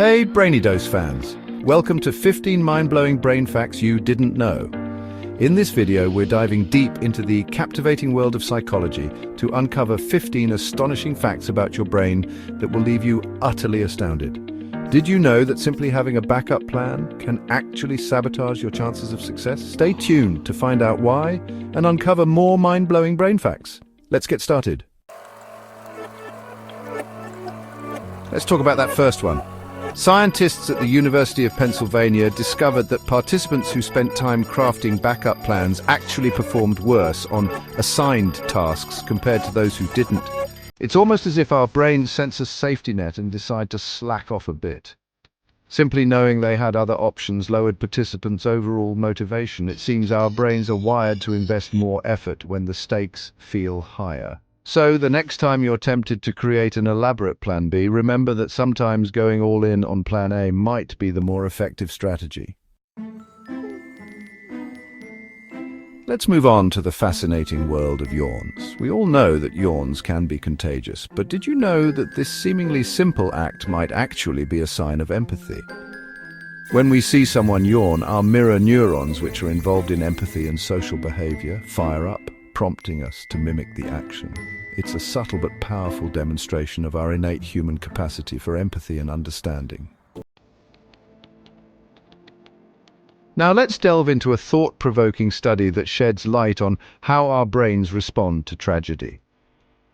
Hey, Brainy Dose fans! Welcome to 15 mind-blowing brain facts you didn't know. In this video, we're diving deep into the captivating world of psychology to uncover 15 astonishing facts about your brain that will leave you utterly astounded. Did you know that simply having a backup plan can actually sabotage your chances of success? Stay tuned to find out why and uncover more mind-blowing brain facts. Let's get started. Let's talk about that first one. Scientists at the University of Pennsylvania discovered that participants who spent time crafting backup plans actually performed worse on assigned tasks compared to those who didn't. It's almost as if our brains sense a safety net and decide to slack off a bit. Simply knowing they had other options lowered participants' overall motivation. It seems our brains are wired to invest more effort when the stakes feel higher. So, the next time you're tempted to create an elaborate Plan B, remember that sometimes going all in on Plan A might be the more effective strategy. Let's move on to the fascinating world of yawns. We all know that yawns can be contagious, but did you know that this seemingly simple act might actually be a sign of empathy? When we see someone yawn, our mirror neurons, which are involved in empathy and social behavior, fire up, prompting us to mimic the action. It's a subtle but powerful demonstration of our innate human capacity for empathy and understanding. Now let's delve into a thought-provoking study that sheds light on how our brains respond to tragedy.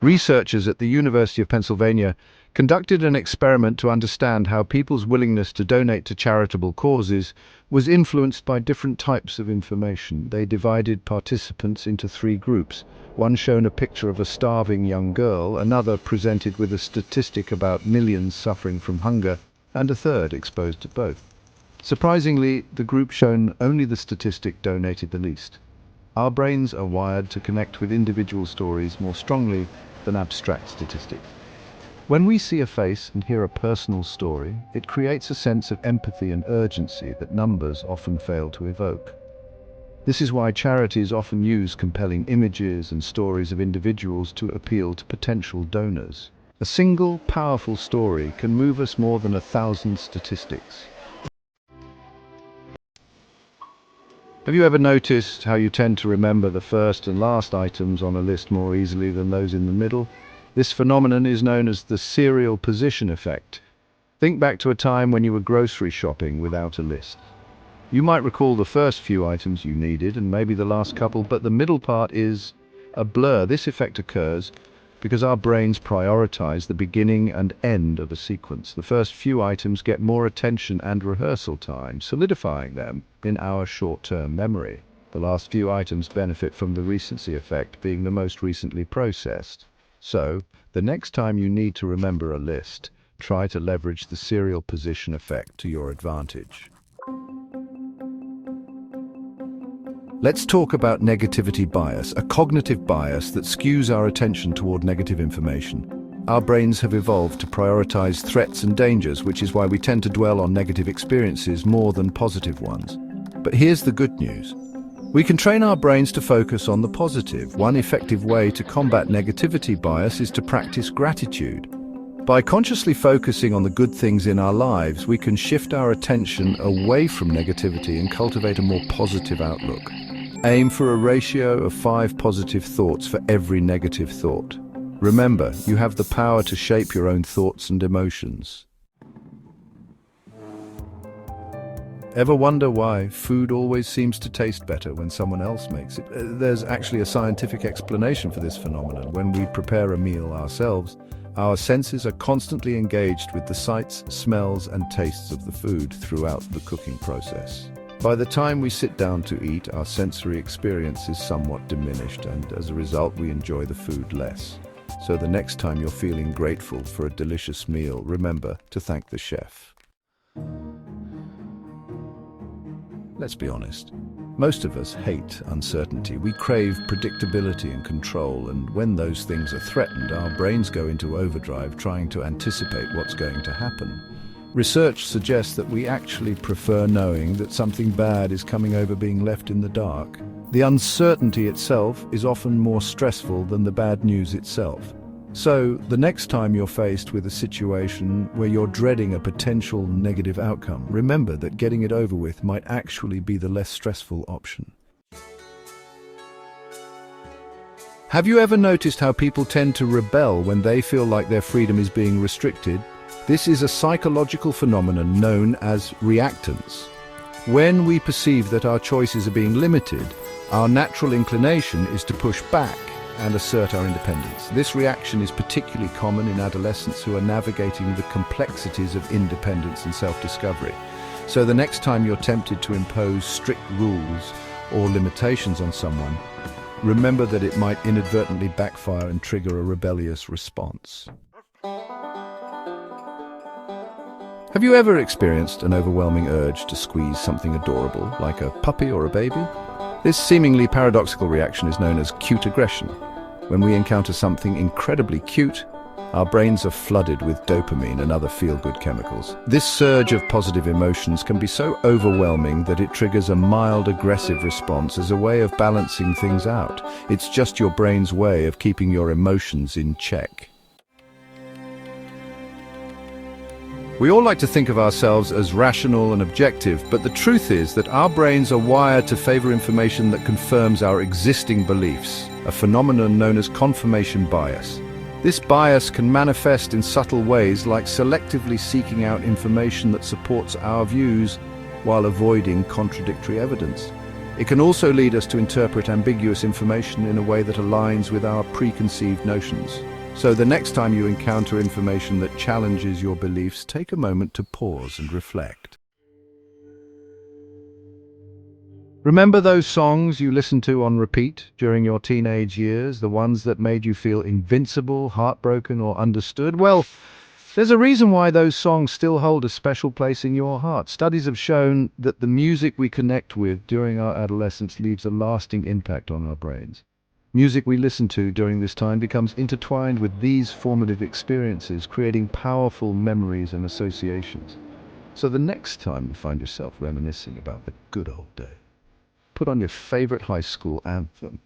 Researchers at the University of Pennsylvania conducted an experiment to understand how people's willingness to donate to charitable causes was influenced by different types of information. They divided participants into three groups. One shown a picture of a starving young girl, another presented with a statistic about millions suffering from hunger, and a third exposed to both. Surprisingly, the group shown only the statistic donated the least. Our brains are wired to connect with individual stories more strongly than abstract statistics. When we see a face and hear a personal story, it creates a sense of empathy and urgency that numbers often fail to evoke. This is why charities often use compelling images and stories of individuals to appeal to potential donors. A single, powerful story can move us more than 1,000 statistics. Have you ever noticed how you tend to remember the first and last items on a list more easily than those in the middle? This phenomenon is known as the serial position effect. Think back to a time when you were grocery shopping without a list. You might recall the first few items you needed and maybe the last couple, but the middle part is a blur. This effect occurs because our brains prioritize the beginning and end of a sequence. The first few items get more attention and rehearsal time, solidifying them in our short-term memory. The last few items benefit from the recency effect, being the most recently processed. So, the next time you need to remember a list, try to leverage the serial position effect to your advantage. Let's talk about negativity bias, a cognitive bias that skews our attention toward negative information. Our brains have evolved to prioritize threats and dangers, which is why we tend to dwell on negative experiences more than positive ones. But here's the good news. We can train our brains to focus on the positive. One effective way to combat negativity bias is to practice gratitude. By consciously focusing on the good things in our lives, we can shift our attention away from negativity and cultivate a more positive outlook. Aim for a ratio of 5 positive thoughts for every negative thought. Remember, you have the power to shape your own thoughts and emotions. Ever wonder why food always seems to taste better when someone else makes it? There's actually a scientific explanation for this phenomenon. When we prepare a meal ourselves, our senses are constantly engaged with the sights, smells, and tastes of the food throughout the cooking process. By the time we sit down to eat, our sensory experience is somewhat diminished, and as a result, we enjoy the food less. So the next time you're feeling grateful for a delicious meal, remember to thank the chef. Let's be honest. Most of us hate uncertainty. We crave predictability and control, and when those things are threatened, our brains go into overdrive trying to anticipate what's going to happen. Research suggests that we actually prefer knowing that something bad is coming over being left in the dark. The uncertainty itself is often more stressful than the bad news itself. So, the next time you're faced with a situation where you're dreading a potential negative outcome, remember that getting it over with might actually be the less stressful option. Have you ever noticed how people tend to rebel when they feel like their freedom is being restricted? This is a psychological phenomenon known as reactance. When we perceive that our choices are being limited, our natural inclination is to push back and assert our independence. This reaction is particularly common in adolescents who are navigating the complexities of independence and self-discovery. So the next time you're tempted to impose strict rules or limitations on someone, remember that it might inadvertently backfire and trigger a rebellious response. Have you ever experienced an overwhelming urge to squeeze something adorable, like a puppy or a baby? This seemingly paradoxical reaction is known as cute aggression. When we encounter something incredibly cute, our brains are flooded with dopamine and other feel-good chemicals. This surge of positive emotions can be so overwhelming that it triggers a mild aggressive response as a way of balancing things out. It's just your brain's way of keeping your emotions in check. We all like to think of ourselves as rational and objective, but the truth is that our brains are wired to favor information that confirms our existing beliefs, a phenomenon known as confirmation bias. This bias can manifest in subtle ways, like selectively seeking out information that supports our views while avoiding contradictory evidence. It can also lead us to interpret ambiguous information in a way that aligns with our preconceived notions. So the next time you encounter information that challenges your beliefs, take a moment to pause and reflect. Remember those songs you listened to on repeat during your teenage years, the ones that made you feel invincible, heartbroken, or understood? Well, there's a reason why those songs still hold a special place in your heart. Studies have shown that the music we connect with during our adolescence leaves a lasting impact on our brains. Music we listen to during this time becomes intertwined with these formative experiences, creating powerful memories and associations. So the next time you find yourself reminiscing about the good old days, put on your favorite high school anthem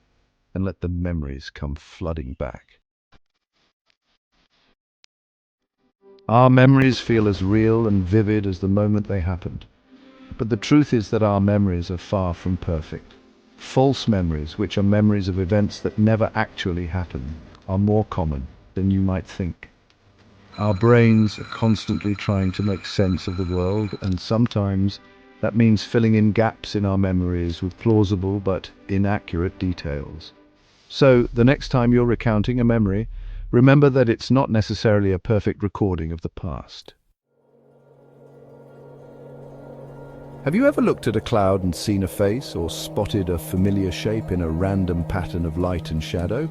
and let the memories come flooding back. Our memories feel as real and vivid as the moment they happened. But the truth is that our memories are far from perfect. False memories, which are memories of events that never actually happened, are more common than you might think. Our brains are constantly trying to make sense of the world, and sometimes that means filling in gaps in our memories with plausible but inaccurate details. So, the next time you're recounting a memory, remember that it's not necessarily a perfect recording of the past. Have you ever looked at a cloud and seen a face, or spotted a familiar shape in a random pattern of light and shadow?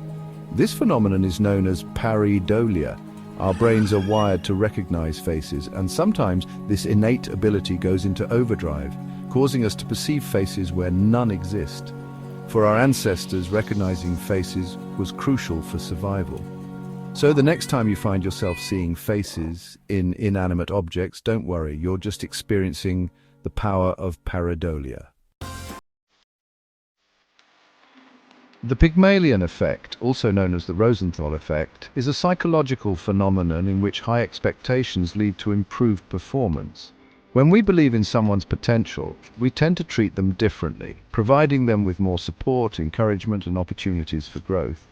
This phenomenon is known as pareidolia. Our brains are wired to recognize faces, and sometimes this innate ability goes into overdrive, causing us to perceive faces where none exist. For our ancestors, recognizing faces was crucial for survival. So the next time you find yourself seeing faces in inanimate objects, don't worry, you're just experiencing the power of pareidolia. The Pygmalion Effect, also known as the Rosenthal effect, is a psychological phenomenon in which high expectations lead to improved performance. When we believe in someone's potential, we tend to treat them differently, providing them with more support, encouragement, and opportunities for growth.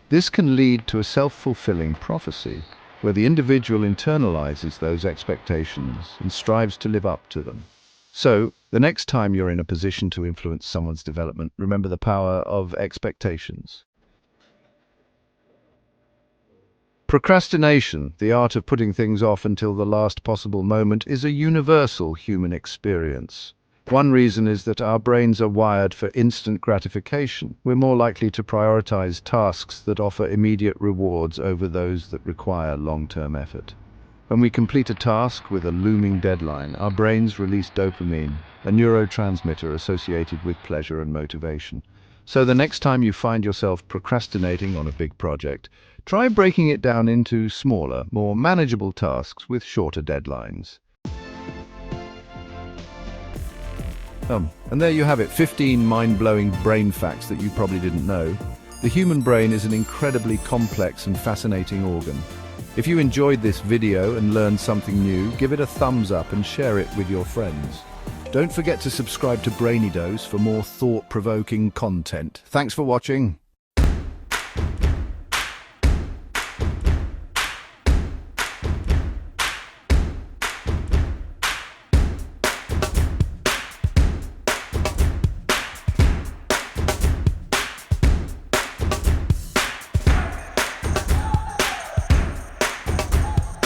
This can lead to a self-fulfilling prophecy, where the individual internalizes those expectations and strives to live up to them. So, the next time you're in a position to influence someone's development, remember the power of expectations. Procrastination, the art of putting things off until the last possible moment, is a universal human experience. One reason is that our brains are wired for instant gratification. We're more likely to prioritize tasks that offer immediate rewards over those that require long-term effort. When we complete a task with a looming deadline, our brains release dopamine, a neurotransmitter associated with pleasure and motivation. So the next time you find yourself procrastinating on a big project, try breaking it down into smaller, more manageable tasks with shorter deadlines. And there you have it, 15 mind-blowing brain facts that you probably didn't know. The human brain is an incredibly complex and fascinating organ. If you enjoyed this video and learned something new, give it a thumbs up and share it with your friends. Don't forget to subscribe to Brainy Dose for more thought-provoking content. Thanks for watching.